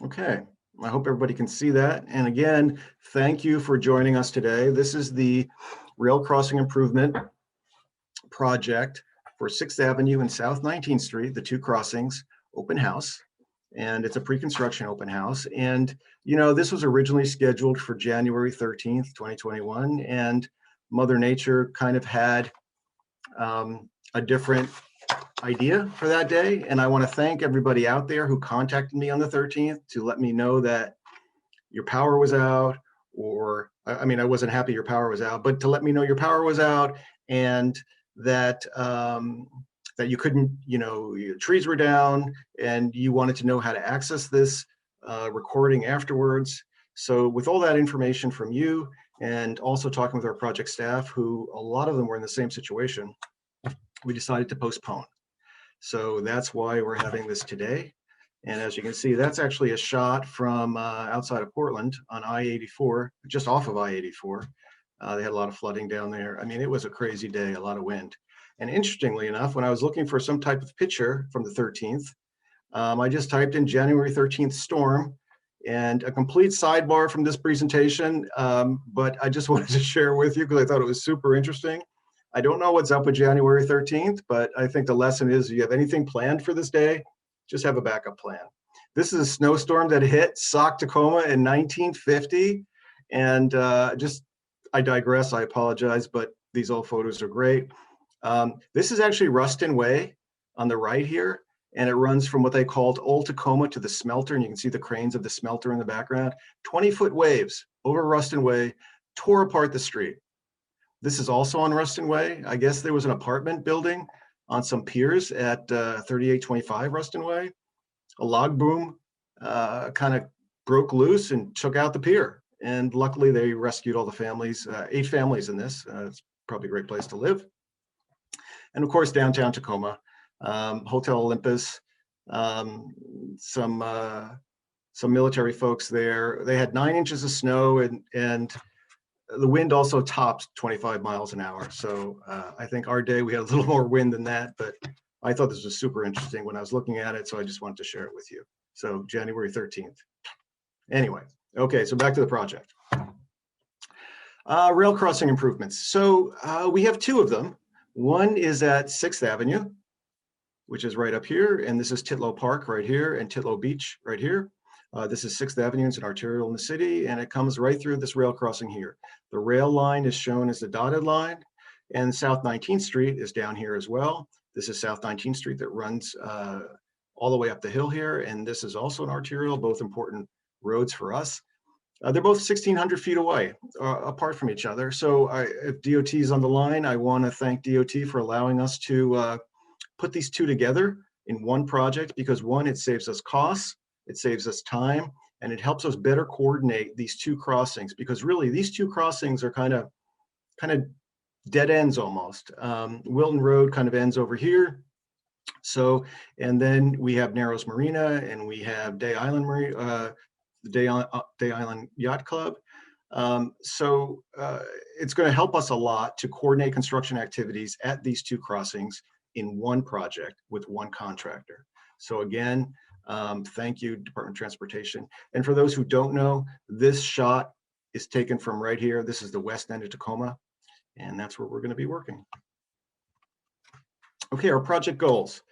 Okay, I hope everybody can see that. And again, thank you for joining us today. This is the rail crossing improvement project for 6th Avenue and South 19th Street, the two crossings, open house. And it's a pre-construction open house. And, this was originally scheduled for January 13th, 2021. And Mother Nature kind of had a different idea for that day. And I want to thank everybody out there who contacted me on the 13th to let me know that your power was out, or I mean, I wasn't happy your power was out, but to let me know your power was out and that that you couldn't, your trees were down and you wanted to know how to access this recording afterwards. So with all that information from you and also talking with our project staff, who a lot of them were in the same situation, we decided to postpone. So that's why we're having this today. And as you can see, that's actually a shot from outside of Portland on I-84, just off of I-84. They had a lot of flooding down there. I mean, it was a crazy day, a lot of wind. And interestingly enough, when I was looking for some type of picture from the 13th, I just typed in January 13th storm and a complete sidebar from this presentation. But I just wanted to share with you because I thought it was super interesting. I don't know what's up with January 13th, but I think the lesson is if you have anything planned for this day, just have a backup plan. This is a snowstorm that hit Tacoma in 1950. And I digress, I apologize, but these old photos are great. This is actually Ruston Way on the right here. And it runs from what they called Old Tacoma to the smelter. And you can see the cranes of the smelter in the background. 20-foot waves over Ruston Way tore apart the street. This is also on Ruston Way. I guess there was an apartment building on some piers at 3825 Ruston Way. A log boom kind of broke loose and took out the pier. And luckily they rescued all the families, 8 families in this. It's probably a great place to live. And of course, downtown Tacoma, Hotel Olympus, some military folks there. They had 9 inches of snow and the wind also topped 25 miles an hour. So I think our day, we had a little more wind than that, but I thought this was super interesting when I was looking at it. So I just wanted to share it with you. So January 13th. Anyway, okay, so back to the project. Rail crossing improvements. So we have 2 of them. One is at 6th Avenue, which is right up here. And this is Titlow Park right here and Titlow Beach right here. This is 6th Avenue, it's an arterial in the city, and it comes right through this rail crossing here. The rail line is shown as the dotted line, and South 19th Street is down here as well. This is South 19th Street that runs all the way up the hill here, and this is also an arterial, both important roads for us. They're both 1,600 feet away, apart from each other. So if DOT is on the line, I want to thank DOT for allowing us to put these 2 together in one project, because one, it saves us costs, it saves us time, and it helps us better coordinate these 2 crossings, because really these 2 crossings are kind of dead ends almost. Wilton Road kind of ends over here. So, and then we have Narrows Marina and we have Day Island Day Island Yacht Club. So it's going to help us a lot to coordinate construction activities at these 2 crossings in one project with one contractor. So again, thank you, Department of Transportation. And for those who don't know, this shot is taken from right here. This is the west end of Tacoma, and that's where we're going to be working. Okay, our project goals.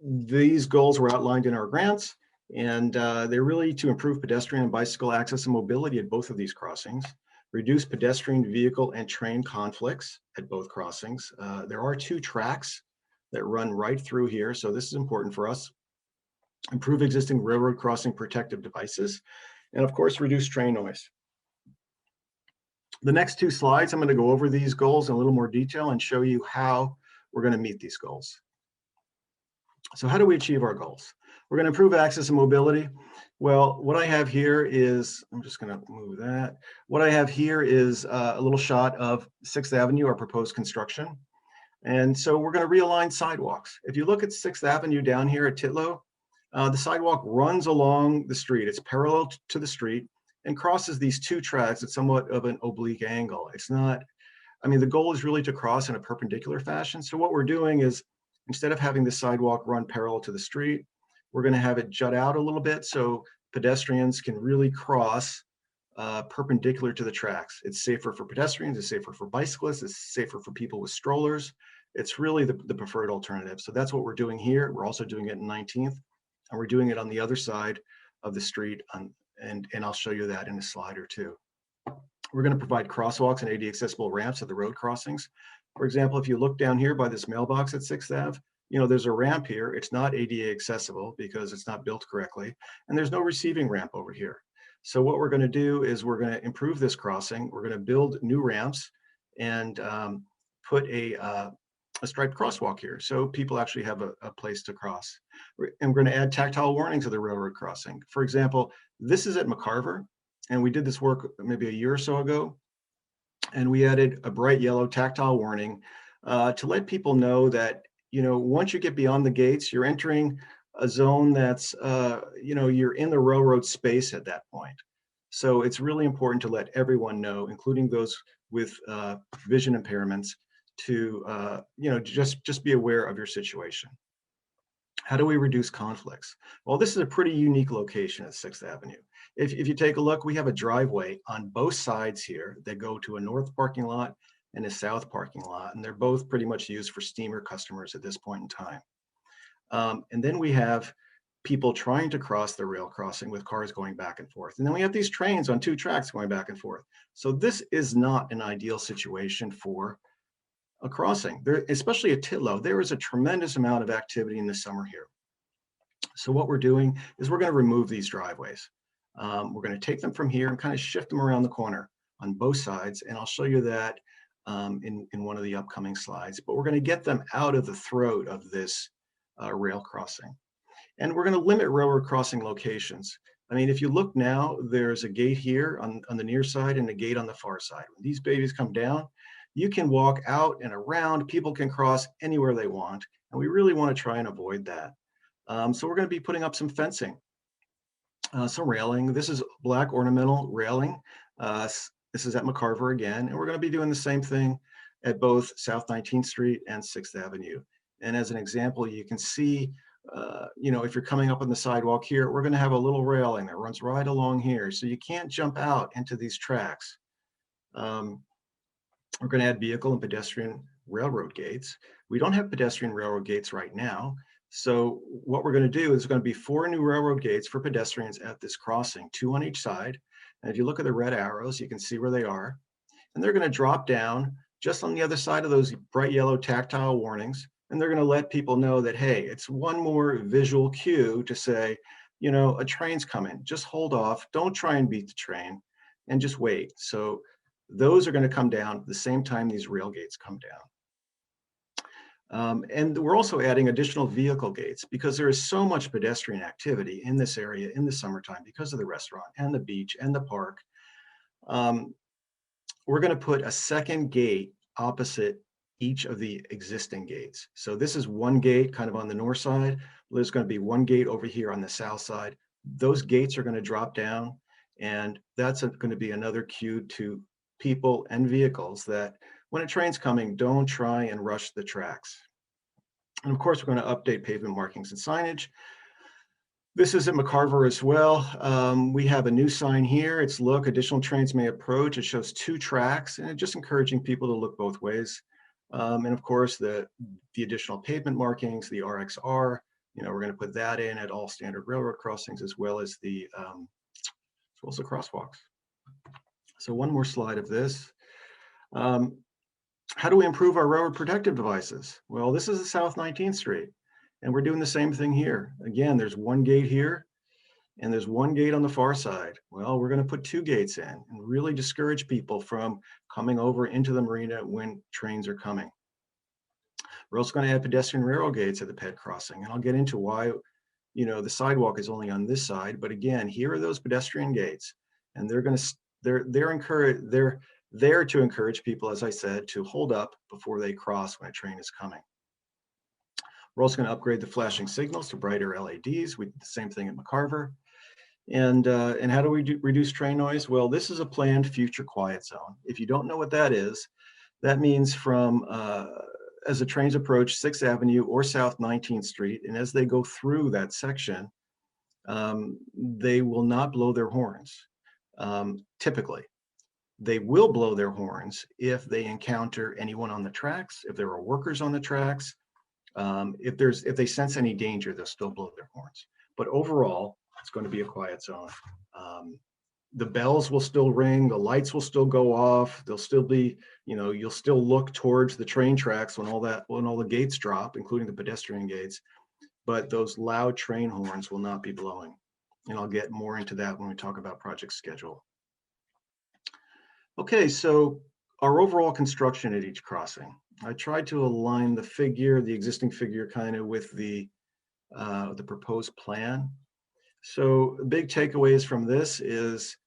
These goals were outlined in our grants, and they're really to improve pedestrian and bicycle access and mobility at both of these crossings, reduce pedestrian, vehicle, and train conflicts at both crossings. There are 2 tracks that run right through here, so this is important for us. Improve existing railroad crossing protective devices, and of course, reduce train noise. The next 2 slides, I'm going to go over these goals in a little more detail and show you how we're going to meet these goals. So how do we achieve our goals? We're going to improve access and mobility. Well, what I have here is, I'm just going to move that. What I have here is a little shot of 6th Avenue, our proposed construction. And so we're going to realign sidewalks. If you look at 6th Avenue down here at Titlow, the sidewalk runs along the street. It's parallel to the street and crosses these 2 tracks at somewhat of an oblique angle. It's not, I mean, the goal is really to cross in a perpendicular fashion. So what we're doing is, instead of having the sidewalk run parallel to the street, We're going to have it jut out a little bit so pedestrians can really cross perpendicular to the tracks. It's safer for pedestrians, it's safer for bicyclists, it's safer for people with strollers. It's really the preferred alternative. So that's what we're doing here. We're also doing it in 19th, and we're doing it on the other side of the street, and I'll show you that in a slide or two. We're going to provide crosswalks and ADA accessible ramps at the road crossings. For example, if you look down here by this mailbox at 6th Ave, there's a ramp here. It's not ADA accessible because it's not built correctly, and there's no receiving ramp over here. So what we're going to do is we're going to improve this crossing. We're going to build new ramps and put a striped crosswalk here so people actually have a place to cross. And we're going to add tactile warnings to the railroad crossing. For example, this is at McCarver, and we did this work maybe a year or so ago, and we added a bright yellow tactile warning to let people know that, once you get beyond the gates, you're entering a zone that's, you're in the railroad space at that point. So it's really important to let everyone know, including those with vision impairments, to, just be aware of your situation. How do we reduce conflicts? Well, this is a pretty unique location at 6th Avenue. If you take a look, we have a driveway on both sides here that go to a north parking lot and a south parking lot, and they're both pretty much used for steamer customers at this point in time. And then we have people trying to cross the rail crossing with cars going back and forth. And then we have these trains on 2 tracks going back and forth. So this is not an ideal situation for a crossing, especially at Titlow. There is a tremendous amount of activity in the summer here. So what we're doing is we're going to remove these driveways. We're going to take them from here and kind of shift them around the corner on both sides. And I'll show you that in one of the upcoming slides. But we're going to get them out of the throat of this rail crossing. And we're going to limit railroad crossing locations. I mean, if you look now, there's a gate here on the near side and a gate on the far side. When these babies come down, you can walk out and around. People can cross anywhere they want. And we really want to try and avoid that. So we're going to be putting up some fencing, some railing. This is black ornamental railing. This is at McCarver again. And we're going to be doing the same thing at both South 19th Street and 6th Avenue. And as an example, you can see, if you're coming up on the sidewalk here, we're going to have a little railing that runs right along here. So you can't jump out into these tracks. We're going to add vehicle and pedestrian railroad gates. We don't have pedestrian railroad gates right now. So what we're going to do is going to be 4 new railroad gates for pedestrians at this crossing, 2 on each side. And if you look at the red arrows, you can see where they are. And they're going to drop down just on the other side of those bright yellow tactile warnings. And they're going to let people know that, hey, it's one more visual cue to say, a train's coming. Just hold off. Don't try and beat the train and just wait. So those are going to come down at the same time these rail gates come down. And we're also adding additional vehicle gates because there is so much pedestrian activity in this area in the summertime because of the restaurant and the beach and the park. We're going to put a second gate opposite each of the existing gates. So this is one gate kind of on the north side. There's going to be one gate over here on the south side. Those gates are going to drop down, and that's going to be another cue to people and vehicles that when a train's coming, don't try and rush the tracks. And of course, we're going to update pavement markings and signage. This is at McCarver as well. We have a new sign here. It's look, additional trains may approach. It shows 2 tracks, and it's just encouraging people to look both ways. And of course, the additional pavement markings, the RXR, we're going to put that in at all standard railroad crossings as well as the crosswalks. So one more slide of this. How do we improve our railroad protective devices? Well, this is the South 19th Street, and we're doing the same thing here. Again, there's one gate here, and there's one gate on the far side. Well, we're going to put 2 gates in and really discourage people from coming over into the marina when trains are coming. We're also going to add pedestrian railroad gates at the Ped crossing, and I'll get into why, the sidewalk is only on this side. But again, here are those pedestrian gates, and they're there to encourage people, as I said, to hold up before they cross when a train is coming. We're also going to upgrade the flashing signals to brighter LEDs. We did the same thing at McCarver. And how do we reduce train noise? Well, this is a planned future quiet zone. If you don't know what that is, that means from as the trains approach 6th Avenue or South 19th Street, and as they go through that section, they will not blow their horns. Typically, they will blow their horns if they encounter anyone on the tracks, if there are workers on the tracks, if they sense any danger, they'll still blow their horns. But overall, it's going to be a quiet zone. The bells will still ring, the lights will still go off. They'll still be, you'll still look towards the train tracks when all the gates drop, including the pedestrian gates. But those loud train horns will not be blowing. And I'll get more into that when we talk about project schedule. Okay, so our overall construction at each crossing. I tried to align the existing figure kind of with the proposed plan. So the big takeaways from this is,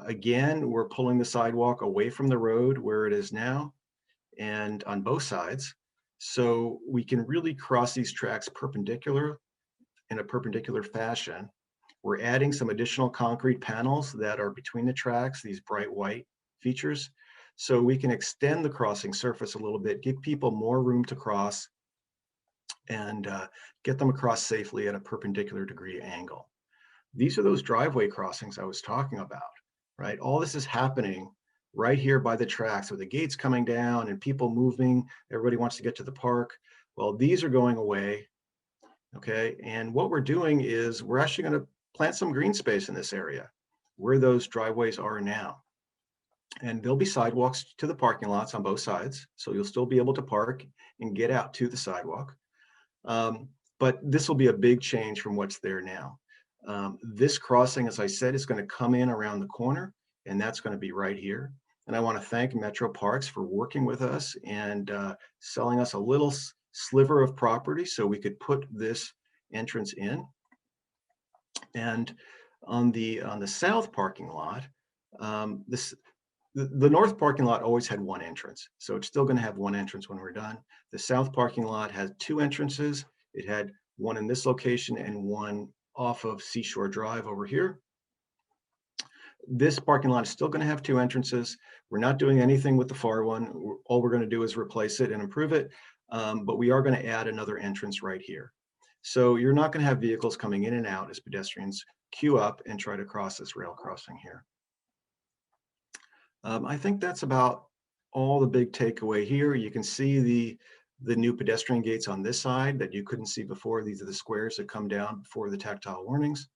again, we're pulling the sidewalk away from the road where it is now and on both sides. So we can really cross these tracks in a perpendicular fashion. We're adding some additional concrete panels that are between the tracks, these bright white features. So we can extend the crossing surface a little bit, give people more room to cross, and get them across safely at a perpendicular degree angle. These are those driveway crossings I was talking about, right? All this is happening right here by the tracks with the gates coming down and people moving. Everybody wants to get to the park. Well, these are going away, okay? And what we're doing is we're actually going to plant some green space in this area where those driveways are now. And there'll be sidewalks to the parking lots on both sides. So you'll still be able to park and get out to the sidewalk. But this will be a big change from what's there now. This crossing, as I said, is going to come in around the corner, and that's going to be right here. And I want to thank Metro Parks for working with us and selling us a little sliver of property so we could put this entrance in. And on the south parking lot, the north parking lot always had one entrance, so it's still going to have one entrance when we're done. The south parking lot has two entrances. It had one in this location and one off of Seashore Drive over here. This parking lot is still going to have two entrances. We're not doing anything with the far one. All we're going to do is replace it and improve it, but we are going to add another entrance right here. So you're not going to have vehicles coming in and out as pedestrians queue up and try to cross this rail crossing here. I think that's about all the big takeaway here. You can see the new pedestrian gates on this side that you couldn't see before. These are the squares that come down before the tactile warnings.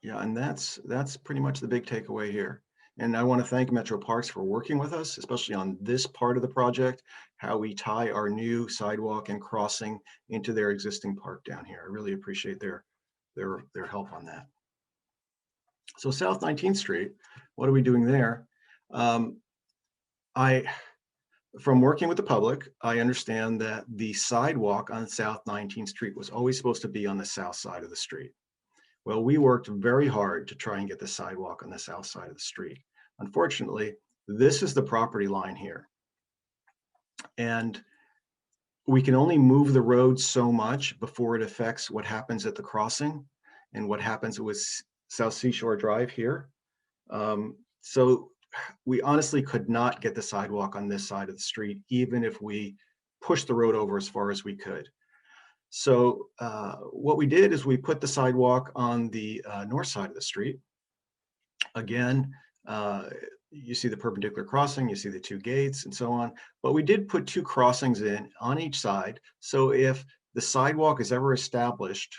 Yeah, and that's pretty much the big takeaway here. And I want to thank Metro Parks for working with us, especially on this part of the project, how we tie our new sidewalk and crossing into their existing park down here. I really appreciate their help on that. So South 19th Street, what are we doing there? From working with the public, I understand that the sidewalk on South 19th Street was always supposed to be on the south side of the street. Well, we worked very hard to try and get the sidewalk on the south side of the street. Unfortunately, this is the property line here. And we can only move the road so much before it affects what happens at the crossing and what happens with South Seashore Drive here. So we honestly could not get the sidewalk on this side of the street, even if we pushed the road over as far as we could. So what we did is we put the sidewalk on the north side of the street. Again, you see the perpendicular crossing, you see the two gates and so on, but we did put two crossings in on each side. So if the sidewalk is ever established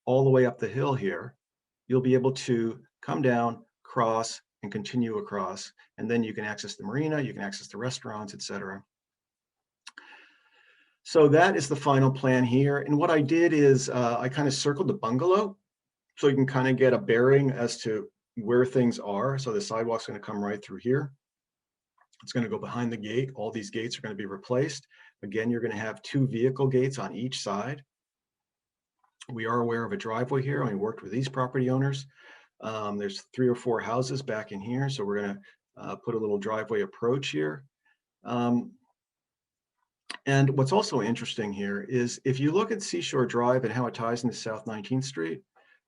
all the way up the hill here, you'll be able to come down, cross, and continue across, and then you can access the marina, you can access the restaurants, etc. So that is the final plan here. And what I did is I kind of circled the bungalow so you can kind of get a bearing as to where things are. So the sidewalk's going to come right through here. It's going to go behind the gate. All these gates are going to be replaced. Again, you're going to have two vehicle gates on each side. We are aware of a driveway here, and we worked with these property owners. There's 3 or 4 houses back in here, so we're going to put a little driveway approach here. And what's also interesting here is if you look at Seashore Drive and how it ties into South 19th Street,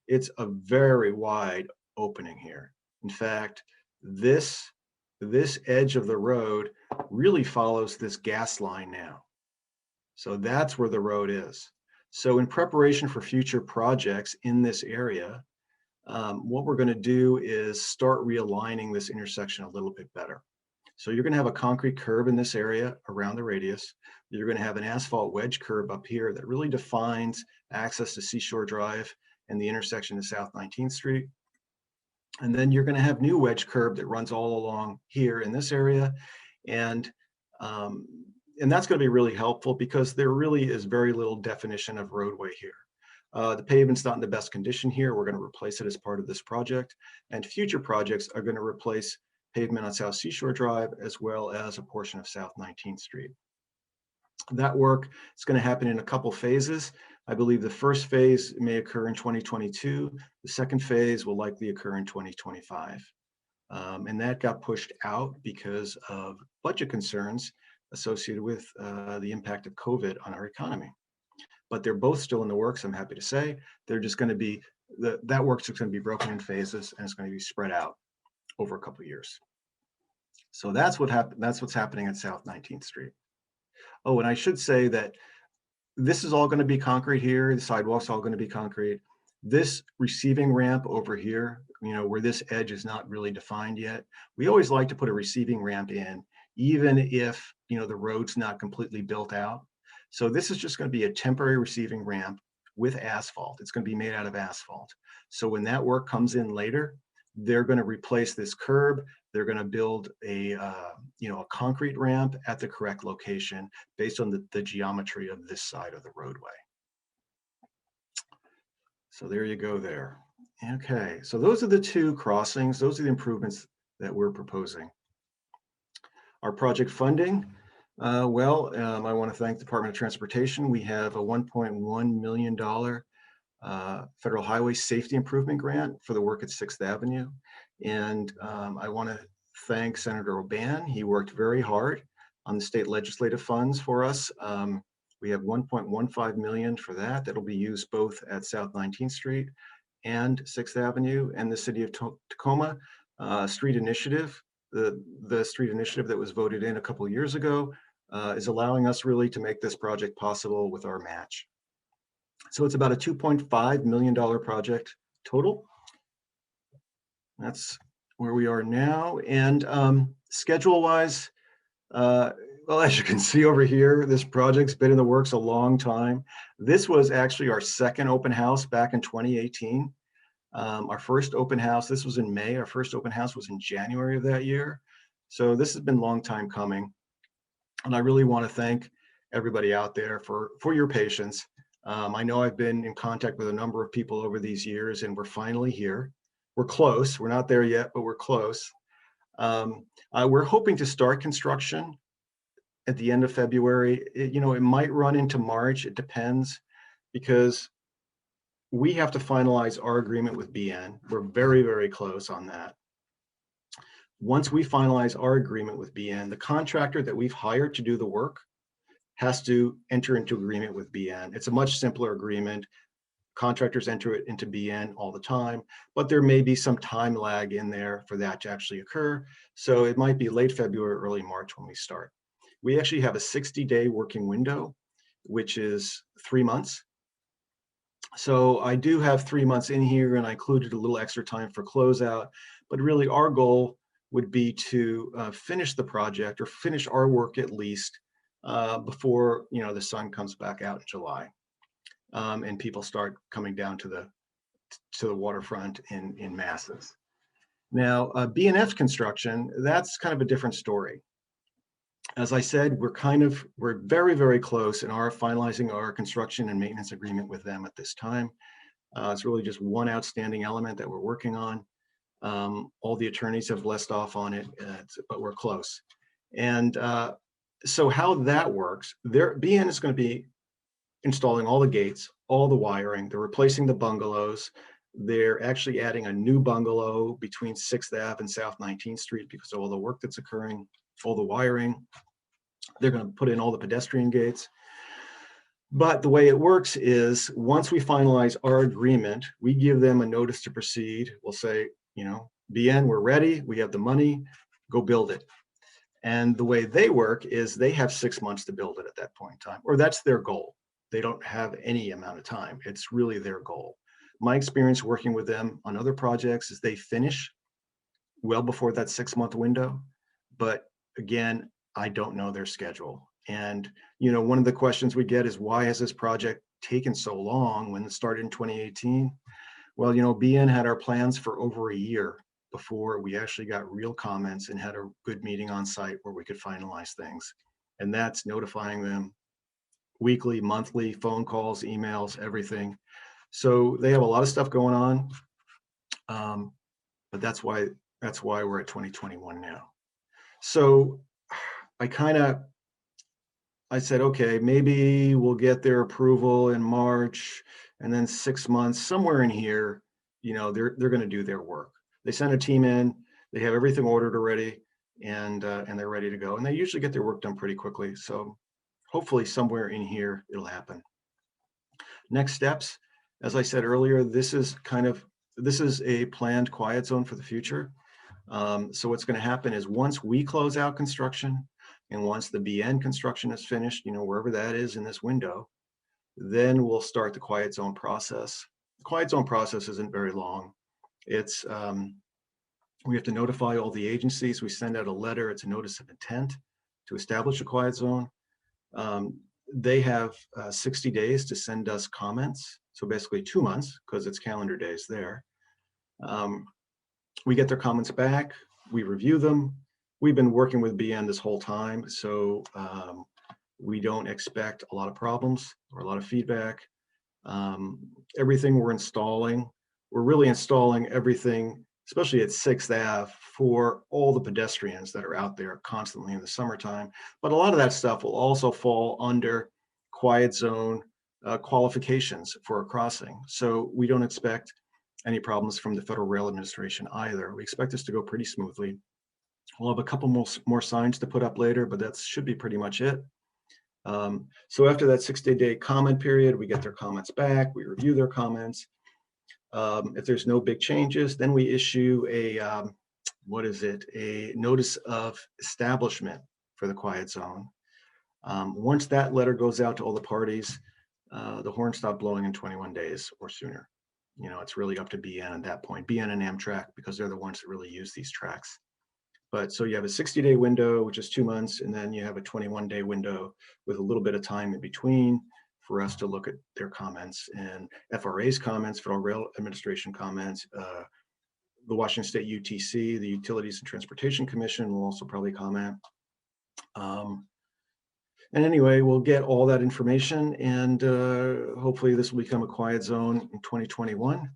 it's a very wide opening here. In fact, this this edge of the road really follows this gas line now. So that's where the road is. So in preparation for future projects in this area, what we're going to do is start realigning this intersection a little bit better. So you're going to have a concrete curb in this area around the radius. You're going to have an asphalt wedge curb up here that really defines access to Seashore Drive and the intersection of South 19th Street. And then you're going to have new wedge curb that runs all along here in this area. And that's going to be really helpful because there really is very little definition of roadway here. The pavement's not in the best condition here. We're going to replace it as part of this project. And future projects are going to replace pavement on South Seashore Drive as well as a portion of South 19th Street. That work is going to happen in a couple phases. I believe the first phase may occur in 2022. The second phase will likely occur in 2025. And that got pushed out because of budget concerns associated with the impact of COVID on our economy. But they're both still in the works, I'm happy to say. They're just going to be, that work's just going to be broken in phases and it's going to be spread out over a couple of years. So that's what's happening at South 19th Street. Oh, and I should say that this is all going to be concrete here. The sidewalk's all going to be concrete. This receiving ramp over here, where this edge is not really defined yet, we always like to put a receiving ramp in, even if, the road's not completely built out. So this is just going to be a temporary receiving ramp with asphalt. It's going to be made out of asphalt. So when that work comes in later, they're going to replace this curb. They're going to build a concrete ramp at the correct location based on the geometry of this side of the roadway. So there you go there. Okay, so those are the two crossings. Those are the improvements that we're proposing. Our project funding, I want to thank the Department of Transportation. We have a $1.1 million Federal Highway Safety Improvement Grant for the work at 6th Avenue. And I want to thank Senator O'Ban. He worked very hard on the state legislative funds for us. We have $1.15 million for that. That'll be used both at South 19th Street and 6th Avenue, and the City of Tacoma Street Initiative. The street initiative that was voted in a couple of years ago is allowing us really to make this project possible with our match. So it's about a $2.5 million project total. That's where we are now. And schedule-wise, well, as you can see over here, this project's been in the works a long time. This was actually our second open house back in 2018. Our first open house, this was in May. Our first open house was in January of that year. So this has been a long time coming. And I really want to thank everybody out there for your patience. I know I've been in contact with a number of people over these years, and we're finally here. We're close. We're not there yet, but we're close. We're hoping to start construction at the end of February. It might run into March. It depends, because we have to finalize our agreement with BN. We're very, very close on that. Once we finalize our agreement with BN, the contractor that we've hired to do the work has to enter into agreement with BN. It's a much simpler agreement. Contractors enter it into BN all the time, but there may be some time lag in there for that to actually occur. So it might be late February, early March when we start. We actually have a 60-day working window, which is 3 months. So I do have 3 months in here, and I included a little extra time for closeout, but really our goal would be to finish the project, or finish our work at least, before the sun comes back out in July, and people start coming down to the waterfront in masses. Now, BNF construction, that's kind of a different story. As I said, we're very, very close in our finalizing our construction and maintenance agreement with them at this time. It's really just one outstanding element that we're working on. All the attorneys have blessed off on it, but we're close. And so how that works, BN is going to be installing all the gates, all the wiring. They're replacing the bungalows. They're actually adding a new bungalow between 6th Ave and South 19th Street because of all the work that's occurring, all the wiring. They're going to put in all the pedestrian gates. But the way it works is, once we finalize our agreement, we give them a notice to proceed. We'll say, BN, we're ready. We have the money. go build it. And the way they work is they have 6 months to build it at that point in time, or that's their goal. They don't have any amount of time. It's really their goal. My experience working with them on other projects is they finish well before that 6-month window. But again, I don't know their schedule. And, you know, one of the questions we get is, why has this project taken so long when it started in 2018? Well, you know, BN had our plans for over a year before we actually got real comments and had a good meeting on site where we could finalize things. And that's notifying them weekly, monthly, phone calls, emails, everything. So they have a lot of stuff going on. But that's why we're at 2021 now. So I said, okay, maybe we'll get their approval in March, and then 6 months, somewhere in here, you know, they're going to do their work. They send a team in, they have everything ordered already, and they're ready to go. And they usually get their work done pretty quickly. So hopefully somewhere in here it'll happen. Next steps, as I said earlier, this is a planned quiet zone for the future. So what's going to happen is, once we close out construction and once the BN construction is finished, you know, wherever that is in this window, then we'll start the quiet zone process. The quiet zone process isn't very long. It's we have to notify all the agencies. We send out a letter. It's a notice of intent to establish a quiet zone. They have 60 days to send us comments. So basically 2 months, because it's calendar days there. We get their comments back. We review them. We've been working with BN this whole time, so we don't expect a lot of problems or a lot of feedback. Everything we're installing, we're really installing everything, especially at 6th Ave, for all the pedestrians that are out there constantly in the summertime. But a lot of that stuff will also fall under quiet zone qualifications for a crossing. So we don't expect any problems from the Federal Rail Administration either. We expect this to go pretty smoothly. We'll have a couple more signs to put up later, but that should be pretty much it. So after that 60-day comment period, we get their comments back, we review their comments. If there's no big changes, then we issue a notice of establishment for the quiet zone. Once that letter goes out to all the parties, the horn stop blowing in 21 days or sooner. You know, it's really up to BN at that point, BN and Amtrak, because they're the ones that really use these tracks. But so you have a 60-day window, which is 2 months, and then you have a 21-day window with a little bit of time in between for us to look at their comments and FRA's comments, Federal Rail Administration comments. The Washington State UTC, the Utilities and Transportation Commission, will also probably comment. And anyway, we'll get all that information, and hopefully this will become a quiet zone in 2021.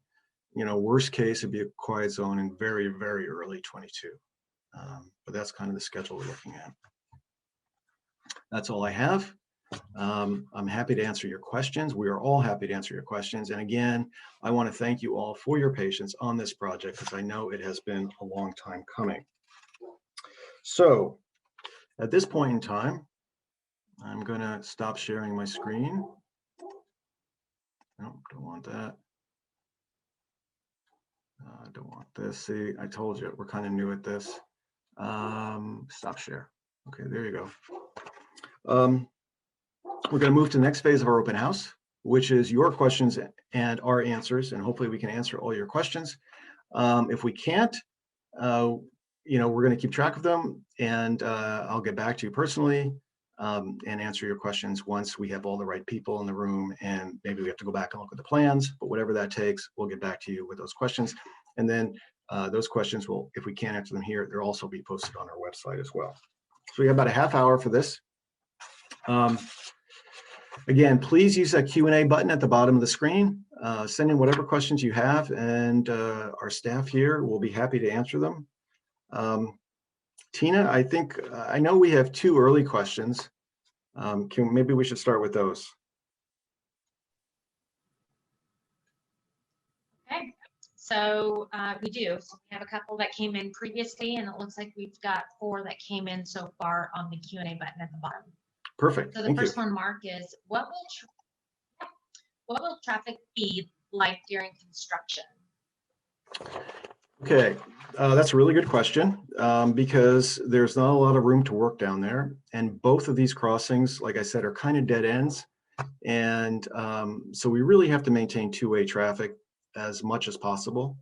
You know, worst case, it'd be a quiet zone in very, very early 22. But that's kind of the schedule we're looking at. That's all I have. I'm happy to answer your questions. We are all happy to answer your questions. And again, I want to thank you all for your patience on this project, because I know it has been a long time coming. So at this point in time, I'm going to stop sharing my screen. Nope, don't want that. I don't want this. See, I told you, we're kind of new at this. Stop share. Okay, there you go. We're going to move to the next phase of our open house, which is your questions and our answers, and hopefully we can answer all your questions. If we can't, you know, we're going to keep track of them, and I'll get back to you personally and answer your questions once we have all the right people in the room, and maybe we have to go back and look at the plans, but whatever that takes, we'll get back to you with those questions. And then those questions will, if we can't answer them here, they'll also be posted on our website as well. So we have about a half hour for this. Again, please use that Q&A button at the bottom of the screen. Send in whatever questions you have, and our staff here will be happy to answer them. Tina, I think, I know we have 2 early questions. Maybe we should start with those. Okay, so we do. So we have a couple that came in previously, and it looks like we've got 4 that came in so far on the Q&A button at the bottom. Perfect. So the first one, Mark, is what will traffic be like during construction? Okay, that's a really good question, because there's not a lot of room to work down there. And both of these crossings, like I said, are kind of dead ends. And so we really have to maintain two-way traffic as much as possible.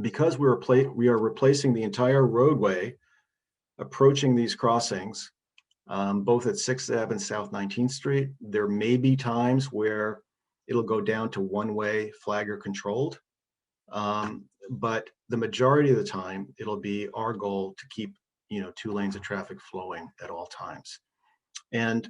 Because we are replacing the entire roadway approaching these crossings, both at 6th Ave and South 19th Street, there may be times where it'll go down to one-way flagger controlled. But the majority of the time, it'll be our goal to keep, 2 lanes of traffic flowing at all times. And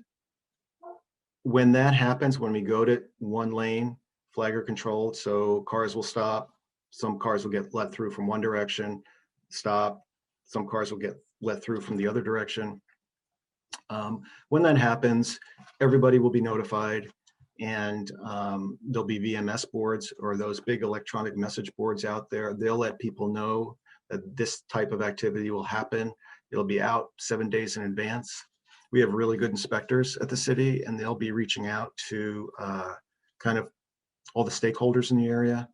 when that happens, when we go to 1 lane flagger controlled, so cars will stop, some cars will get let through from one direction, stop, some cars will get let through from the other direction. When that happens, everybody will be notified, and there'll be VMS boards or those big electronic message boards out there. They'll let people know that this type of activity will happen. It'll be out 7 days in advance. We have really good inspectors at the city, and they'll be reaching out to kind of all the stakeholders in the area.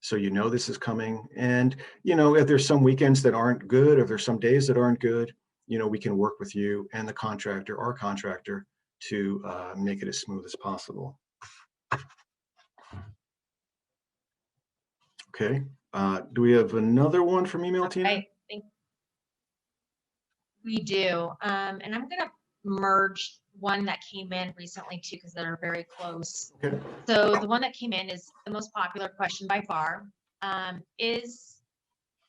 So this is coming. And if there's some weekends that aren't good, or if there's some days that aren't good, we can work with you and the contractor, our contractor, to make it as smooth as possible. Okay. Do we have another one from email, Tina? I think we do. And I'm going to merge one that came in recently too, because they're very close. Okay. So the one that came in is the most popular question by far.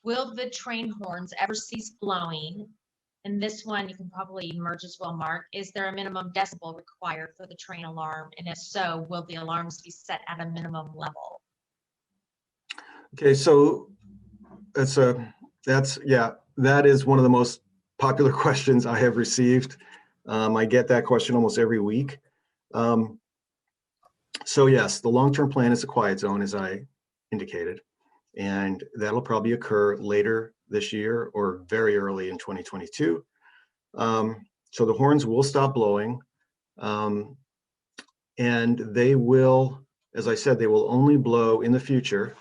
Will the train horns ever cease blowing? And this one you can probably merge as well, Mark. Is there a minimum decibel required for the train alarm? And if so, will the alarms be set at a minimum level? Okay, so that is one of the most popular questions I have received. I get that question almost every week. So yes, the long-term plan is a quiet zone, as I indicated, and that'll probably occur later this year or very early in 2022. So the horns will stop blowing, and they will, as I said, they will only blow in the future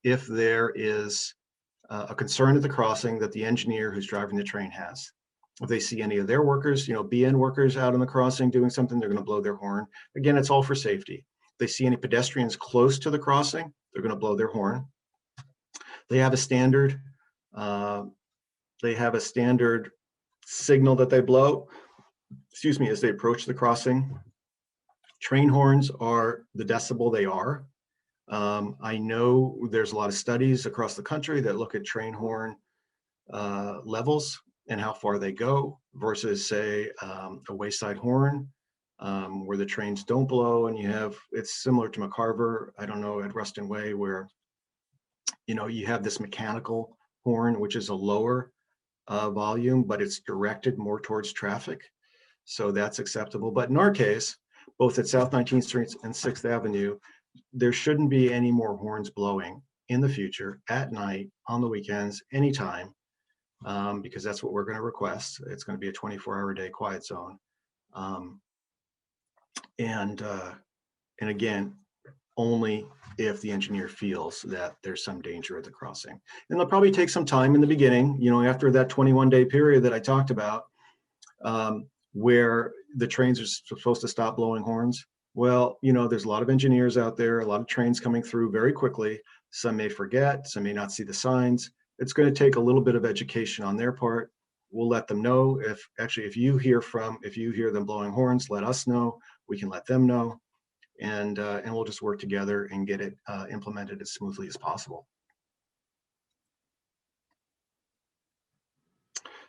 if there is a concern at the crossing that the engineer who's driving the train has. If they see any of their workers, BN workers out on the crossing doing something, they're going to blow their horn. Again, it's all for safety. If they see any pedestrians close to the crossing, they're going to blow their horn. They have a standard. Signal that they blow, as they approach the crossing. Train horns are the decibel they are. I know there's a lot of studies across the country that look at train horn levels and how far they go versus, say, a wayside horn, where the trains don't blow, and it's similar to McCarver, I don't know, at Ruston Way, where you have this mechanical horn, which is a lower volume, but it's directed more towards traffic, so that's acceptable. But in our case, both at South 19th Street and 6th Avenue, there shouldn't be any more horns blowing in the future at night, on the weekends, anytime, because that's what we're going to request. It's going to be a 24-hour-a-day quiet zone. And again, only if the engineer feels that there's some danger at the crossing. And they'll probably take some time in the beginning, after that 21-day period that I talked about, where the trains are supposed to stop blowing horns. Well, there's a lot of engineers out there, a lot of trains coming through very quickly. Some may forget, some may not see the signs. It's going to take a little bit of education on their part. We'll let them know. If you hear them blowing horns, let us know. We can let them know. And we'll just work together and get it implemented as smoothly as possible.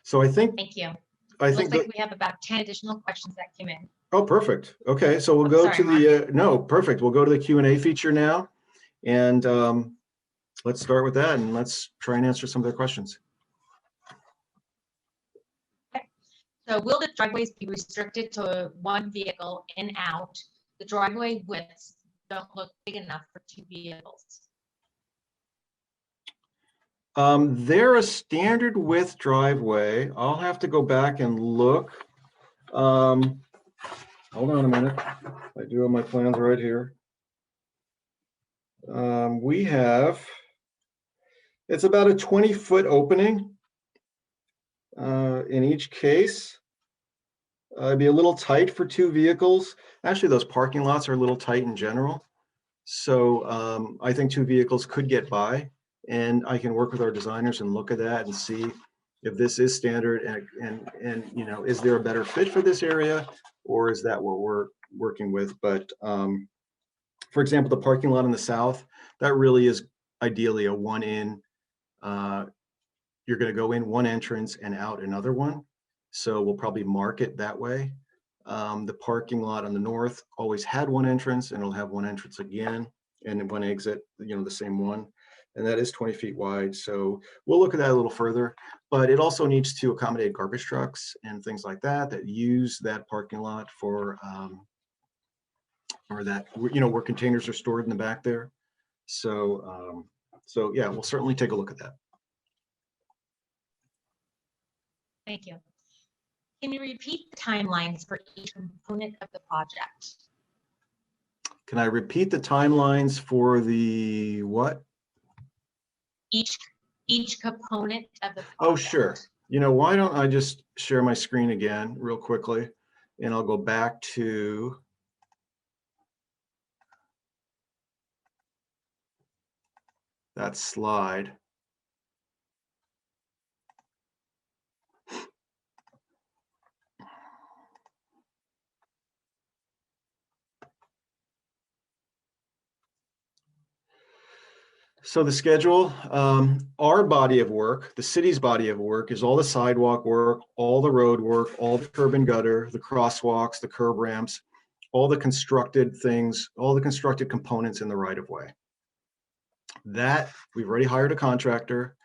So I think. Thank you. Looks like we have about 10 additional questions that came in. Oh, perfect. Okay, so we'll go to the no, perfect. We'll go to the Q&A feature now, and let's start with that, and let's try and answer some of their questions. Okay. So will the driveways be restricted to one vehicle in out? The driveway widths don't look big enough for 2 vehicles. They're a standard width driveway. I'll have to go back and look. Hold on a minute. I do have my plans right here. We have It's about a 20-foot opening in each case. It'd be a little tight for 2 vehicles. Actually, those parking lots are a little tight in general. So I think 2 vehicles could get by, and I can work with our designers and look at that and see if this is standard and you know, is there a better fit for this area, or is that what we're working with? But for example, the parking lot in the south, that really is ideally a one in. You're going to go in one entrance and out another one. So we'll probably mark it that way. The parking lot on the north always had one entrance, and it'll have one entrance again and one exit, you know, the same one. And that is 20 feet wide. So we'll look at that a little further, but it also needs to accommodate garbage trucks and things like that that use that parking lot for, or that, you know, where containers are stored in the back there. So, so yeah, we'll certainly take a look at that. Thank you. Can you repeat the timelines for each component of the project? Can I repeat the timelines for the what? Each component of the project. Oh, sure. You know, why don't I just share my screen again real quickly, and I'll go back to that slide. So the schedule, our body of work, the city's body of work is all the sidewalk work, all the road work, all the curb and gutter, the crosswalks, the curb ramps, all the constructed things, all the constructed components in the right of way. That we've already hired a contractor.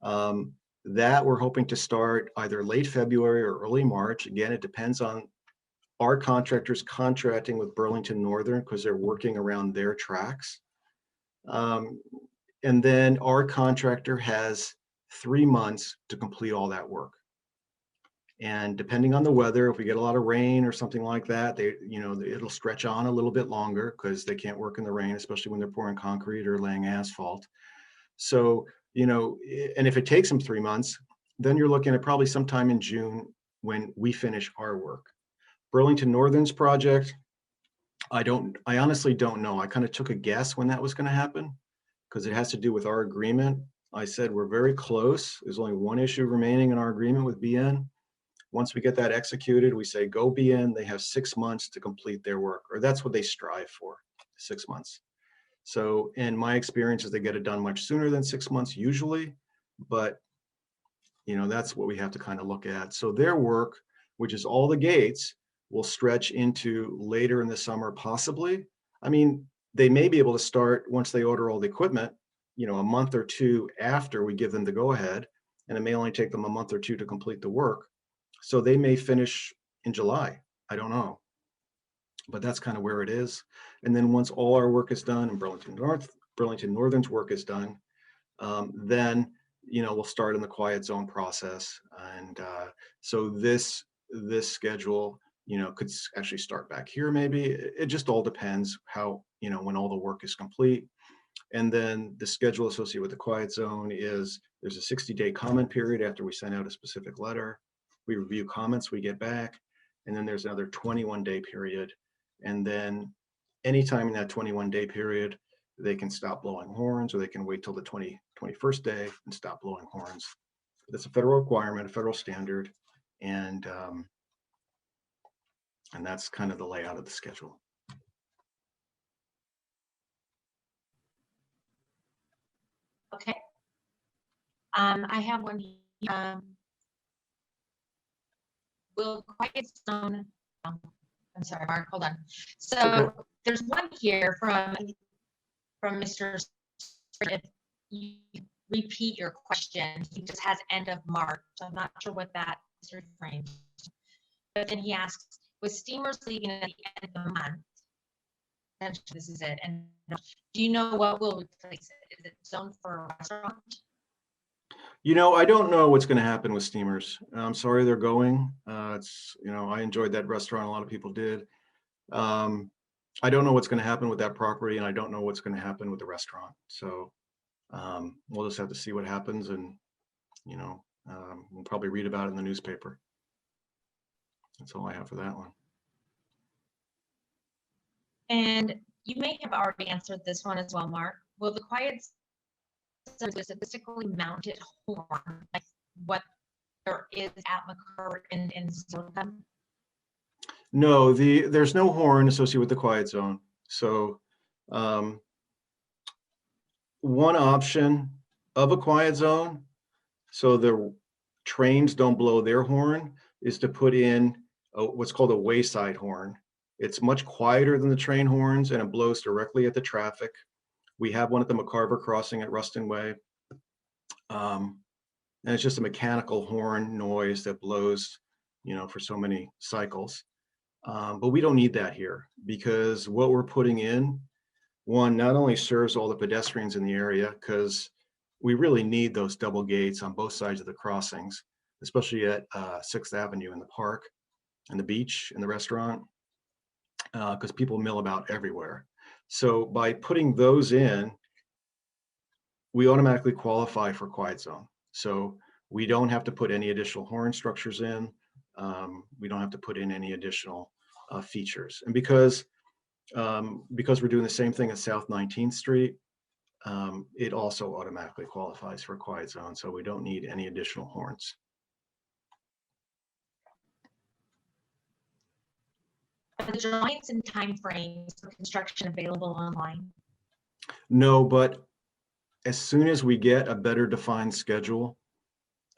That we're hoping to start either late February or early March. Again, it depends on our contractors contracting with Burlington Northern because they're working around their tracks. And then our contractor has 3 months to complete all that work. And depending on the weather, if we get a lot of rain or something like that, they, you know, it'll stretch on a little bit longer because they can't work in the rain, especially when they're pouring concrete or laying asphalt. So, you know, and if it takes them 3 months, then you're looking at probably sometime in June when we finish our work. Burlington Northern's project, I honestly don't know. I kind of took a guess when that was going to happen because it has to do with our agreement. I said we're very close. There's only one issue remaining in our agreement with BN. Once we get that executed, we say go BN. They have 6 months to complete their work, or that's what they strive for, 6 months. So in my experience is they get it done much sooner than 6 months usually, but you know, that's what we have to kind of look at. So their work, which is all the gates, will stretch into later in the summer, possibly. I mean, they may be able to start once they order all the equipment, you know, a month or two after we give them the go ahead, and it may only take them a month or two to complete the work. So they may finish in July. I don't know, but that's kind of where it is. And then once all our work is done and Burlington Northern's work is done, then, you know, we'll start in the quiet zone process. And so this schedule, you know, could actually start back here maybe. It just all depends how, you know, when all the work is complete. And then the schedule associated with the quiet zone is there's a 60-day comment period after we send out a specific letter. We review comments we get back, and then there's another 21-day period. And then anytime in that 21-day period, they can stop blowing horns, or they can wait till the 21st day and stop blowing horns. That's a federal requirement, a federal standard, and that's kind of the layout of the schedule. Okay. I have one here. Will quiet zone, I'm sorry, Mark, hold on. So Okay. there's one here from Mr. If you repeat your question, he just has end of March. So I'm not sure what that is referring to. But then he asks, with steamers leaving at the end of the month, and this is it. And do you know what will replace it? Is it zoned for a restaurant? You know, I don't know what's going to happen with steamers. I'm sorry they're going. It's, you know, I enjoyed that restaurant. A lot of people did. I don't know what's going to happen with that property, and I don't know what's going to happen with the restaurant. So We'll just have to see what happens, and we'll probably read about it in the newspaper. That's all I have for that one. And you may have already answered this one as well, Mark. Will the quiet zone be a statistically mounted horn, like what there is at McCurd and Zilkham? No, there's no horn associated with the quiet zone. So one option of a quiet zone, so the trains don't blow their horn, is to put in what's called a wayside horn. It's much quieter than the train horns, and it blows directly at the traffic. We have one at the McCarver crossing at Ruston Way. And it's just a mechanical horn noise that blows, for so many cycles. But we don't need that here, because what we're putting in, one, not only serves all the pedestrians in the area, because we really need those double gates on both sides of the crossings, especially at 6th Avenue in the park and the beach and the restaurant, because people mill about everywhere. So by putting those in, we automatically qualify for quiet zone. So we don't have to put any additional horn structures in. We don't have to put in any additional features. And because we're doing the same thing at South 19th Street, it also automatically qualifies for quiet zone. So we don't need any additional horns. Are the drawings and timeframes for construction available online? No, but as soon as we get a better defined schedule,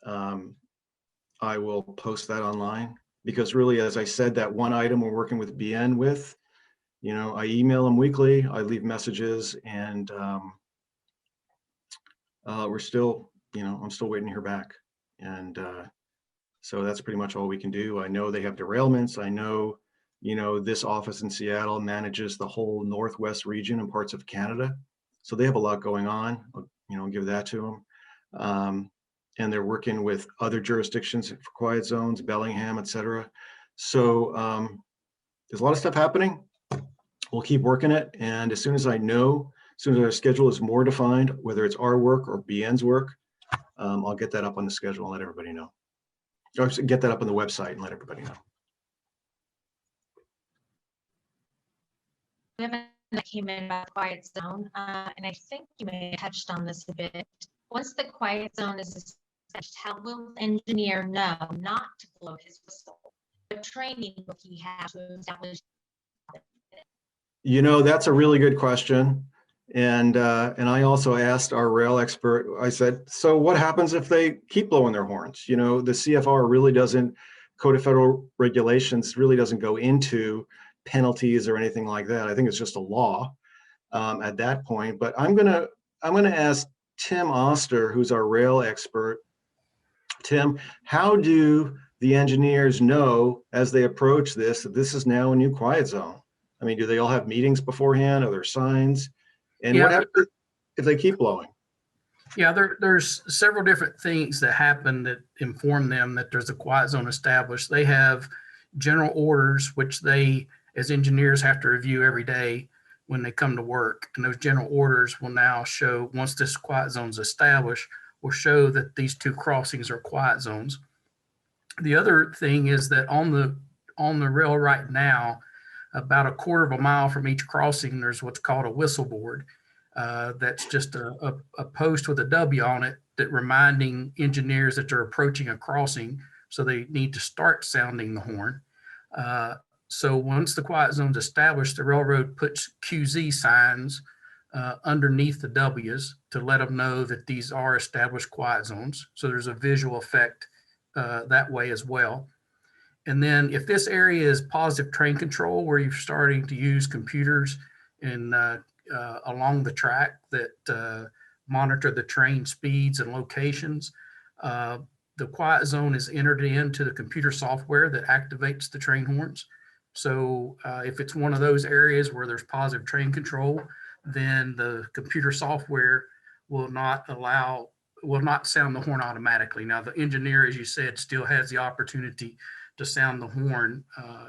I will post that online, because really, as I said, that one item we're working with BN with, I email them weekly, I leave messages, and we're still, I'm still waiting to hear back. And so that's pretty much all we can do. I know they have derailments. I know, this office in Seattle manages the whole Northwest region and parts of Canada. So they have a lot going on, I'll give that to them. And they're working with other jurisdictions for quiet zones, Bellingham, et cetera. So there's a lot of stuff happening. We'll keep working it. And as soon as I know, as soon as our schedule is more defined, whether it's our work or BN's work, I'll get that up on the schedule and let everybody know. Or get that up on the website and let everybody know. We have one that came in about quiet zone, and I think you may have touched on this a bit. Once the quiet zone is established, how will the engineer know not to blow his whistle? What training will he have to establish? That's a really good question. And I also asked our rail expert, I said, so what happens if they keep blowing their horns? The CFR really doesn't, Code of Federal Regulations really doesn't go into penalties or anything like that. I think it's just a law at that point. But I'm gonna ask Tim Oster, who's our rail expert. Tim, how do the engineers know as they approach this that this is now a new quiet zone? I mean, do they all have meetings beforehand? Are there signs? And what happens if they keep blowing? Yeah, there's several different things that happen that inform them that there's a quiet zone established. They have general orders, which they, as engineers, have to review every day when they come to work. And those general orders will now show, once this quiet zone is established, will show that these two crossings are quiet zones. The other thing is that on the rail right now, about a quarter of a mile from each crossing, there's what's called a whistle board. That's just a post with a W on it that reminding engineers that they're approaching a crossing, so they need to start sounding the horn. So once the quiet zone's established, the railroad puts QZ signs underneath the W's to let them know that these are established quiet zones. So there's a visual effect that way as well. And then if this area is positive train control, where you're starting to use computers and along the track that monitor the train speeds and locations, the quiet zone is entered into the computer software that activates the train horns. So if it's one of those areas where there's positive train control, then the computer software will not sound the horn automatically. Now, the engineer, as you said, still has the opportunity to sound the horn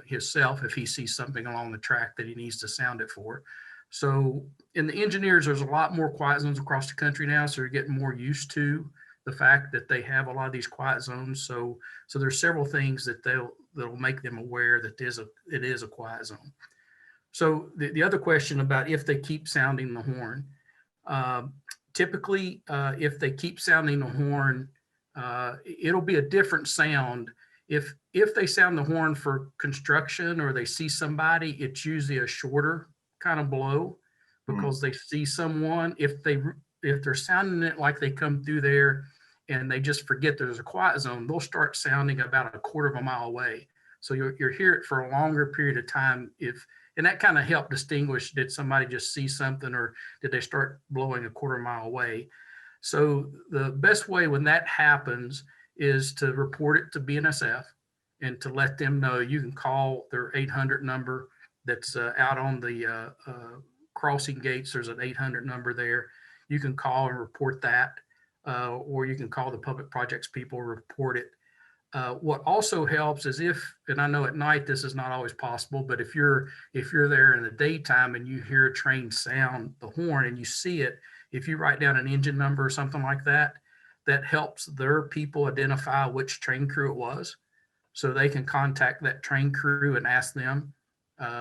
himself if he sees something along the track that he needs to sound it for. So in the engineers, there's a lot more quiet zones across the country now, so you're getting more used to the fact that they have a lot of these quiet zones. So there's several things that that'll make them aware that it is a quiet zone. So the other question about if they keep sounding the horn, typically if they keep sounding the horn, it'll be a different sound. If they sound the horn for construction or they see somebody, it's usually a shorter kind of blow because they see someone. If they're sounding it like they come through there and they just forget there's a quiet zone, they'll start sounding about a quarter of a mile away. So you'll hear it for a longer period of time. And that kind of helped distinguish, did somebody just see something or did they start blowing a quarter mile away? So the best way when that happens is to report it to BNSF and to let them know. You can call their 800 number that's out on the crossing gates. There's an 800 number there. You can call and report that, or you can call the public projects people, report it. What also helps is and I know at night this is not always possible, but if you're there in the daytime and you hear a train sound the horn and you see it, if you write down an engine number or something like that, that helps their people identify which train crew it was, so they can contact that train crew and ask them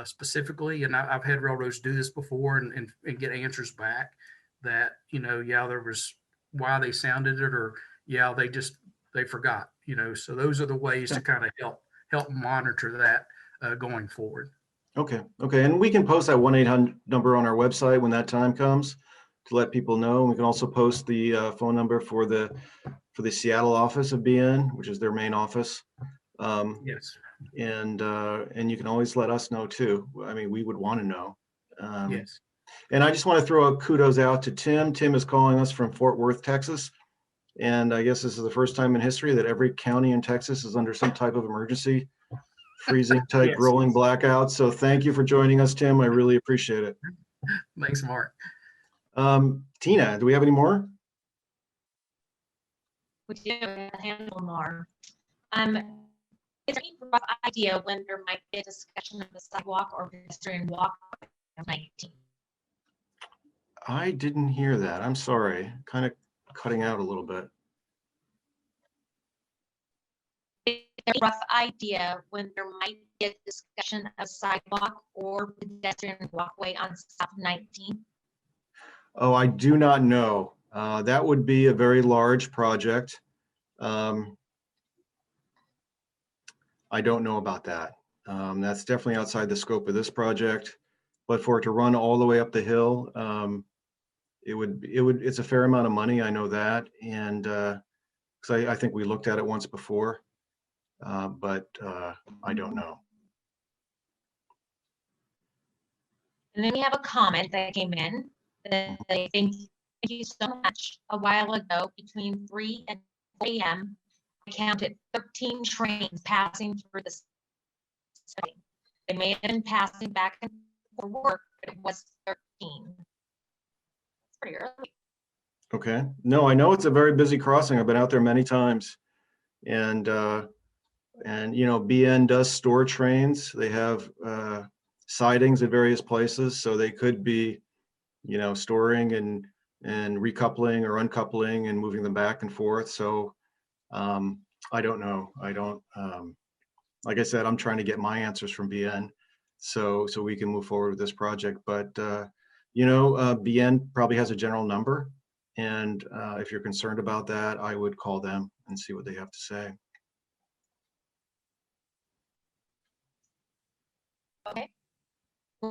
specifically. And I've had railroads do this before and get answers back that, yeah, there was why they sounded it, or yeah, they forgot, so those are the ways to kind of help monitor that going forward. Okay. And we can post that 1-800 number on our website when that time comes to let people know. We can also post the phone number for the Seattle office of BN, which is their main office. Yes. And you can always let us know too. I mean, we would want to know. Yes. And I just want to throw a kudos out to Tim. Tim is calling us from Fort Worth, Texas. And I guess this is the first time in history that every county in Texas is under some type of emergency, freezing type Yes. rolling blackout. So thank you for joining us, Tim. I really appreciate it. Thanks, Mark. Tina, do we have any more? We do have a handful more. Is there any rough idea when there might be a discussion of the sidewalk or pedestrian walkway on 19? I didn't hear that. I'm sorry. Kind of cutting out a little bit. Is there a rough idea when there might be a discussion of sidewalk or pedestrian walkway on South 19? Oh, I do not know. That would be a very large project. I don't know about that. That's definitely outside the scope of this project. But for it to run all the way up the hill, it's a fair amount of money. I know that, and because I think we looked at it once before, but I don't know. And then we have a comment that came in that they thank you so much. A while ago, between 3 and 4 a.m., I counted 13 trains passing through the city. They may have been passing back and forth for work, but it was 13. That's pretty early. Okay. No, I know it's a very busy crossing. I've been out there many times, and BN does store trains. They have sidings at various places, so they could be, storing and recoupling or uncoupling and moving them back and forth. So I don't know. I don't. Like I said, I'm trying to get my answers from BN, so we can move forward with this project. But BN probably has a general number, and if you're concerned about that, I would call them and see what they have to say. Okay.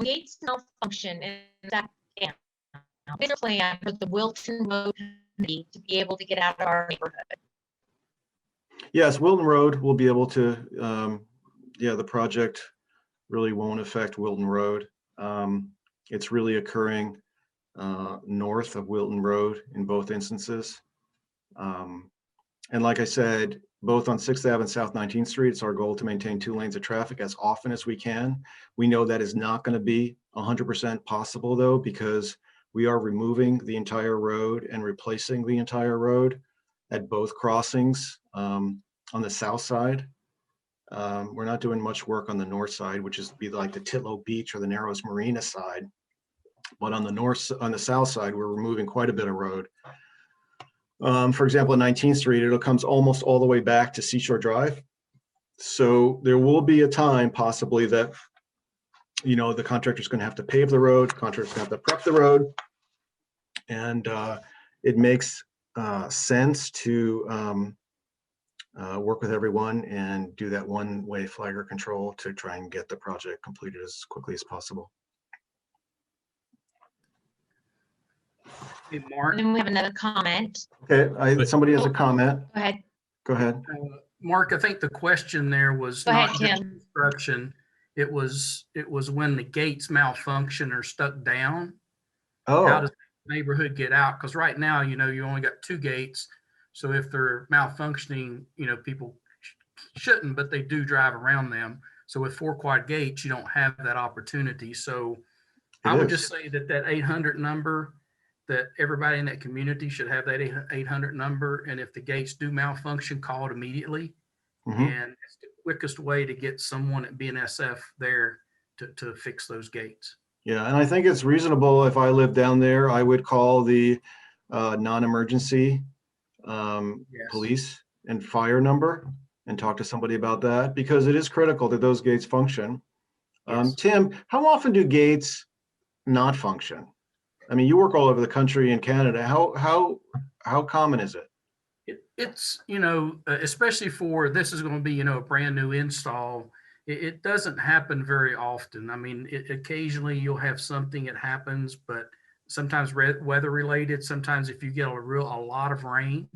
Gates malfunction in that plan for the Wilton Road committee to be able to get out of our neighborhood. Yes, Wilton Road will be able to. The project really won't affect Wilton Road. It's really occurring north of Wilton Road in both instances. And like I said, both on 6th Ave and South 19th Street, it's our goal to maintain 2 lanes of traffic as often as we can. We know that is not going to be 100% possible though, because we are removing the entire road and replacing the entire road at both crossings on the south side. We're not doing much work on the north side, which is be like the Titlow Beach or the Narrows Marina side. But on the south side, we're removing quite a bit of road. For example, on 19th Street, it comes almost all the way back to Seashore Drive. So there will be a time possibly that, the contractor's going to have to pave the road, contractor's going to have to prep the road. And it makes sense to work with everyone and do that one-way flagger control to try and get the project completed as quickly as possible. Hey, Mark. And then we have another comment. Okay, somebody has a comment. Go ahead. Go ahead. Mark, I think the question there was Go not ahead, just Tim. construction. It was when the gates malfunction or stuck down. How Oh, does the neighborhood get out? Because right now, you only got 2 gates. So if they're malfunctioning, people shouldn't, but they do drive around them. So with 4 quad gates, you don't have that opportunity. So I would just say that 800 number, that everybody in that community should have that 800 number. And if the gates do malfunction, call it immediately. And it's the quickest way to get someone at BNSF there to fix those gates. yeah, and I think it's reasonable. If I lived down there, I would call the non-emergency Yes. police and fire number and talk to somebody about that, because it is critical that those gates function. Yes. Tim, how often do gates not function? I mean, you work all over the country in Canada. How common is it? It's, especially for, this is going to be, a brand new install. It doesn't happen very often. I mean, occasionally you'll have something that happens, but sometimes weather related. Sometimes if you get a lot of rain,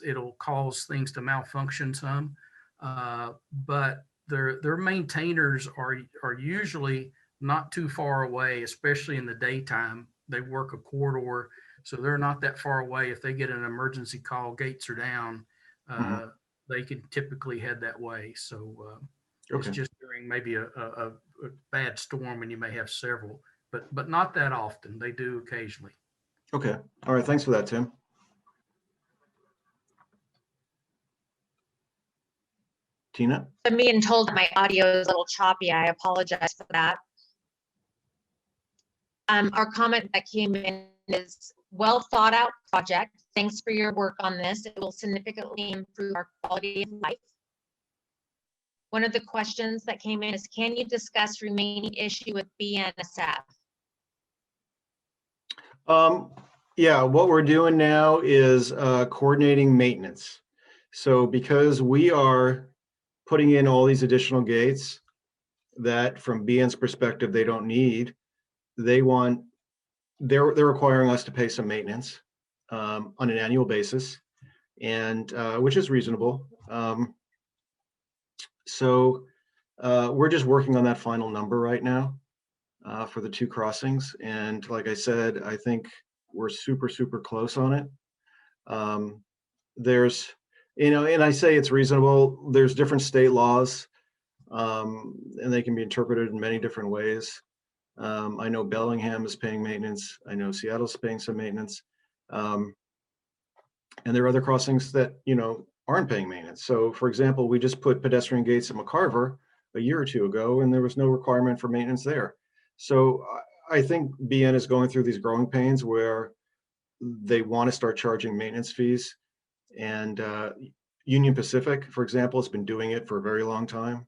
it'll cause things to malfunction some. But their maintainers are usually not too far away, especially in the daytime. They work a corridor, so they're not that far away. If they get an emergency call, gates are down, they can typically head that way. So it's just during maybe a bad storm, and you may have several, but not that often. They do occasionally. Okay. All right. Thanks for that, Tim. Tina? I'm being told that my audio is a little choppy. I apologize for that. Our comment that came in is, well thought out project. Thanks for your work on this. It will significantly improve our quality of life. One of the questions that came in is, can you discuss remaining issue with BNSF? Yeah, what we're doing now is coordinating maintenance. So because we are putting in all these additional gates that from BN's perspective, they don't need, they're requiring us to pay some maintenance on an annual basis, and which is reasonable. So we're just working on that final number right now for the 2 crossings. And like I said, I think we're super, super close on it. There's, and I say it's reasonable. There's different state laws, and they can be interpreted in many different ways. I know Bellingham is paying maintenance. I know Seattle's paying some maintenance. And there are other crossings that, aren't paying maintenance. So for example, we just put pedestrian gates at McCarver a year or 2 ago, and there was no requirement for maintenance there. So I think BN is going through these growing pains where they want to start charging maintenance fees. And Union Pacific, for example, has been doing it for a very long time.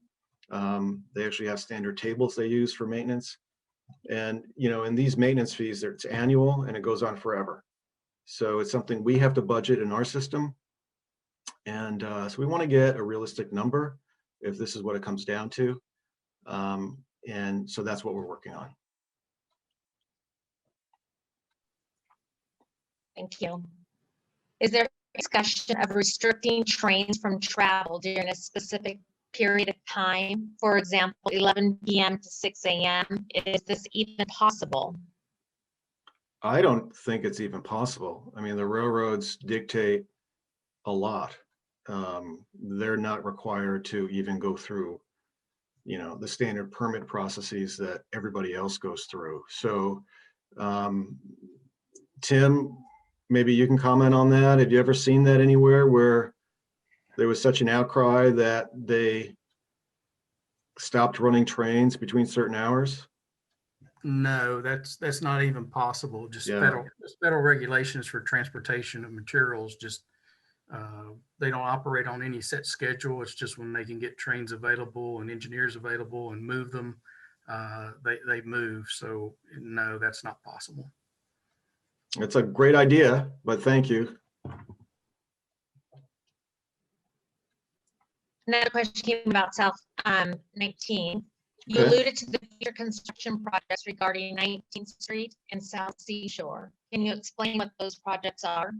They actually have standard tables they use for maintenance. And, in these maintenance fees, it's annual and it goes on forever. So it's something we have to budget in our system. And so we want to get a realistic number if this is what it comes down to. And so that's what we're working on. Thank you. Is there discussion of restricting trains from travel during a specific period of time? For example, 11 p.m. to 6 a.m. Is this even possible? I don't think it's even possible. I mean, the railroads dictate a lot. They're not required to even go through, the standard permit processes that everybody else goes through. So, Tim, maybe you can comment on that. Have you ever seen that anywhere where there was such an outcry that they stopped running trains between certain hours? No, that's not even possible. Just Yeah. federal regulations for transportation of materials. Just they don't operate on any set schedule. It's just when they can get trains available and engineers available and move them, they move. So no, that's not possible. It's a great idea, but thank you. Another question came about South 19. You Okay. alluded to the future construction projects regarding 19th Street and South Seashore. Can you explain what those projects are?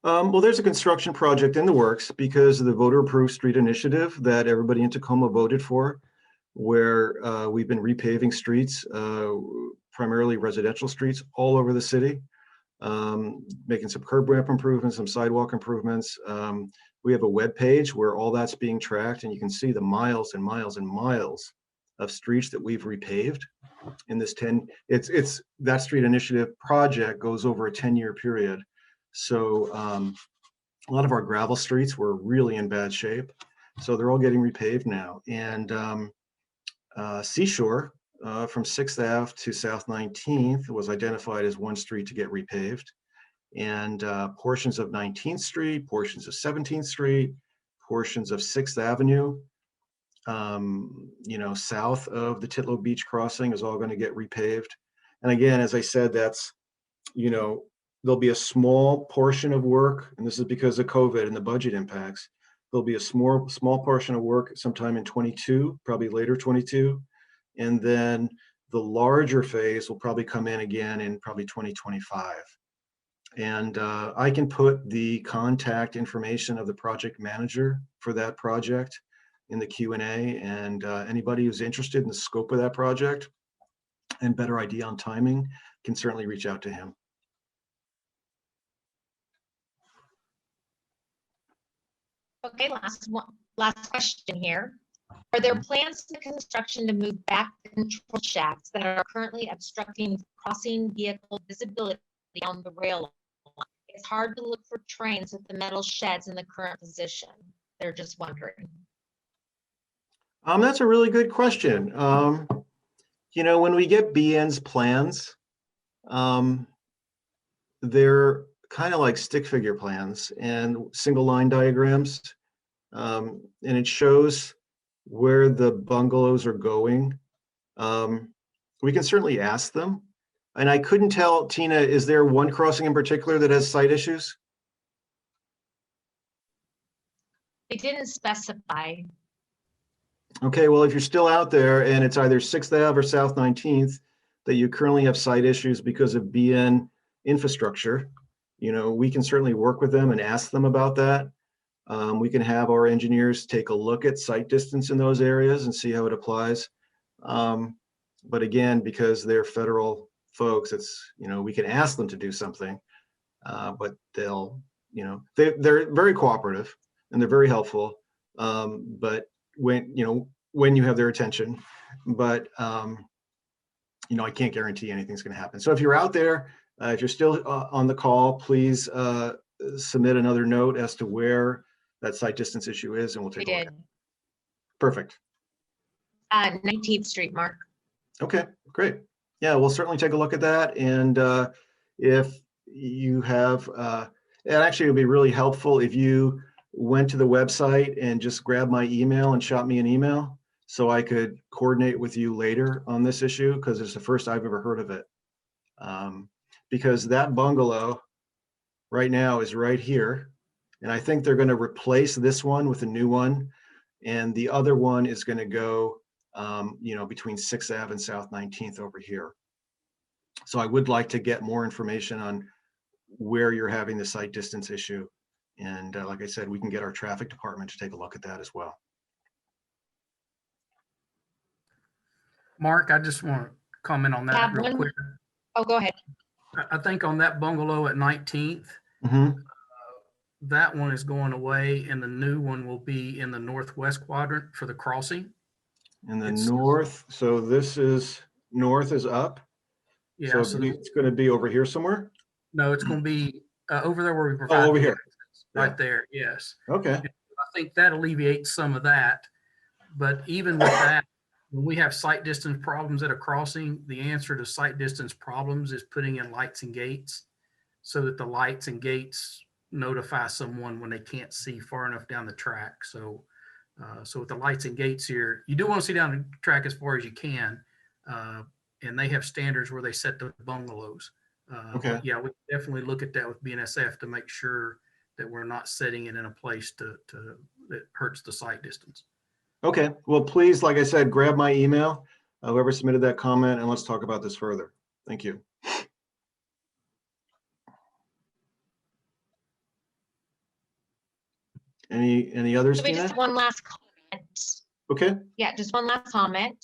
Well, there's a construction project in the works because of the voter approved street initiative that everybody in Tacoma voted for, where we've been repaving streets, primarily residential streets all over the city, making some curb ramp improvements, some sidewalk improvements. We have a web page where all that's being tracked, and you can see the miles and miles and miles of streets that we've repaved in this it's that street initiative project goes over a 10-year period. So a lot of our gravel streets were really in bad shape. So they're all getting repaved now. And Seashore from 6th Ave to South 19th was identified as one street to get repaved. And portions of 19th Street, portions of 17th Street, portions of 6th Avenue, south of the Titlow Beach crossing is all going to get repaved. And again, as I said, that's, there'll be a small portion of work, and this is because of COVID and the budget impacts. There'll be a small portion of work sometime in 22, probably later 22. And then the larger phase will probably come in again in probably 2025. And I can put the contact information of the project manager for that project in the Q&A, and anybody who's interested in the scope of that project and better idea on timing can certainly reach out to him. Okay, last question here. Are there plans in the construction to move back the control shafts that are currently obstructing crossing vehicle visibility on the rail line? It's hard to look for trains with the metal sheds in the current position. They're just wondering. That's a really good question. When we get BN's plans, they're kind of like stick figure plans and single line diagrams. And it shows where the bungalows are going. We can certainly ask them. And I couldn't tell, Tina, is there one crossing in particular that has site issues? They didn't specify. Okay, well, if you're still out there and it's either 6th Ave or South 19th that you currently have site issues because of BN infrastructure, we can certainly work with them and ask them about that. We can have our engineers take a look at site distance in those areas and see how it applies. But again, because they're federal folks, it's, we can ask them to do something, but they'll, they're very cooperative and they're very helpful. But when you have their attention, but I can't guarantee anything's going to happen. So if you're out there, if you're still on the call, please submit another note as to where that site distance issue is, and we'll take a look at it. Perfect. 19th Street, Mark. Okay, great. Yeah, we'll certainly take a look at that. And if you have, and actually it would be really helpful if you went to the website and just grabbed my email and shot me an email so I could coordinate with you later on this issue, because it's the first I've ever heard of it. Because that bungalow right now is right here. And I think they're going to replace this one with a new one. And the other one is going to go, between 6th Ave and South 19th over here. So I would like to get more information on where you're having the site distance issue. And like I said, we can get our traffic department to take a look at that as well. Mark, I just want to comment on that real quick. Oh, go ahead. I think on that bungalow at 19th, that one is going away and the new one will be in the northwest quadrant for the crossing. In the north, so this is, north is up. Yeah. So it's going to be over here somewhere? No, it's going to be over there where we provide. Over here. Right there, yes. Okay. And I think that alleviates some of that. But even with that, When we have sight distance problems at a crossing, the answer to sight distance problems is putting in lights and gates so that the lights and gates notify someone when they can't see far enough down the track. So, so with the lights and gates here, you do want to see down the track as far as you can. And they have standards where they set the bungalows. Okay. But yeah, we definitely look at that with BNSF to make sure that we're not setting it in a place that hurts the sight distance. Okay, well, please, like I said, grab my email, whoever submitted that comment, and let's talk about this further. Thank you. Any others, Maybe Tina? just one last comment. Okay, Yeah, just one last comment.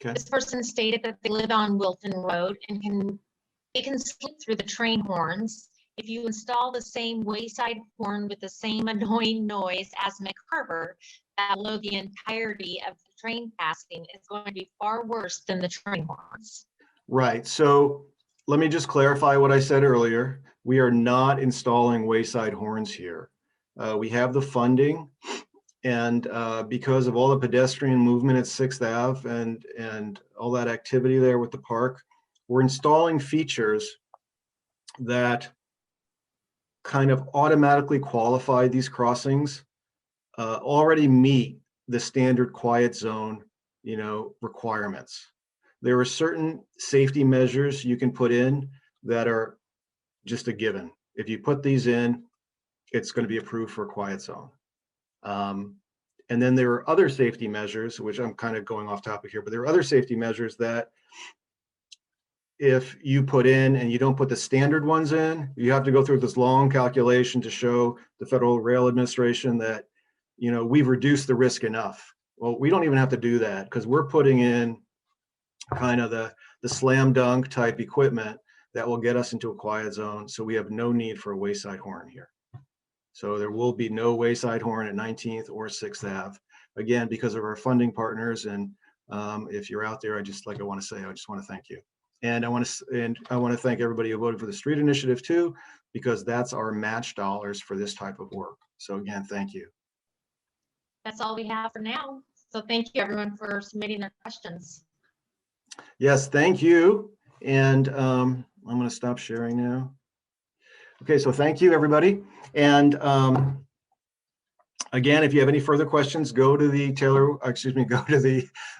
okay, This person stated that they live on Wilton Road and they can sleep through the train horns. If you install the same wayside horn with the same annoying noise as McCarver, that will load the entirety of the train passing, is going to be far worse than the train horns. right. So let me just clarify what I said earlier. We are not installing wayside horns here. We have the funding, and because of all the pedestrian movement at 6th Ave and all that activity there with the park, we're installing features that kind of automatically qualify these crossings, already meet the standard quiet zone, requirements. There are certain safety measures you can put in that are just a given. If you put these in, it's going to be approved for a quiet zone. And then there are other safety measures, which I'm kind of going off topic here, but there are other safety measures that if you put in and you don't put the standard ones in, you have to go through this long calculation to show the Federal Rail Administration that, we've reduced the risk enough. Well, we don't even have to do that because we're putting in kind of the slam dunk type equipment that will get us into a quiet zone. So we have no need for a wayside horn here. So there will be no wayside horn at 19th or 6th Ave, again, because of our funding partners. And if you're out there, I just want to thank you. And I want to thank everybody who voted for the street initiative too, because that's our match dollars for this type of work. So again, thank you. That's all we have for now. So thank you everyone for submitting their questions. Yes, thank you. And I'm going to stop sharing now. Okay, so thank you, everybody. And again, if you have any further questions, go to the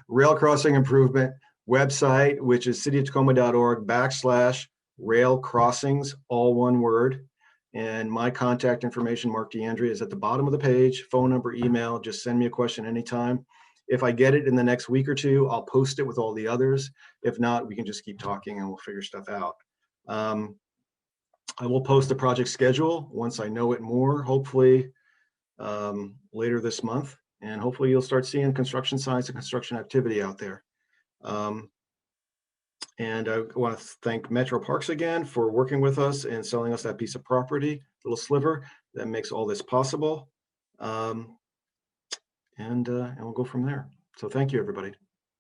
Rail Crossing Improvement website, which is cityoftacoma.org/rail crossings, all one word. And my contact information, Mark DeAndrea, is at the bottom of the page, phone number, email, just send me a question anytime. If I get it in the next week or two, I'll post it with all the others. If not, we can just keep talking and we'll figure stuff out. I will post the project schedule once I know it more, hopefully later this month. And hopefully you'll start seeing construction signs and construction activity out there. And I want to thank Metro Parks again for working with us and selling us that piece of property, little sliver that makes all this possible. And we'll go from there. So thank you, everybody.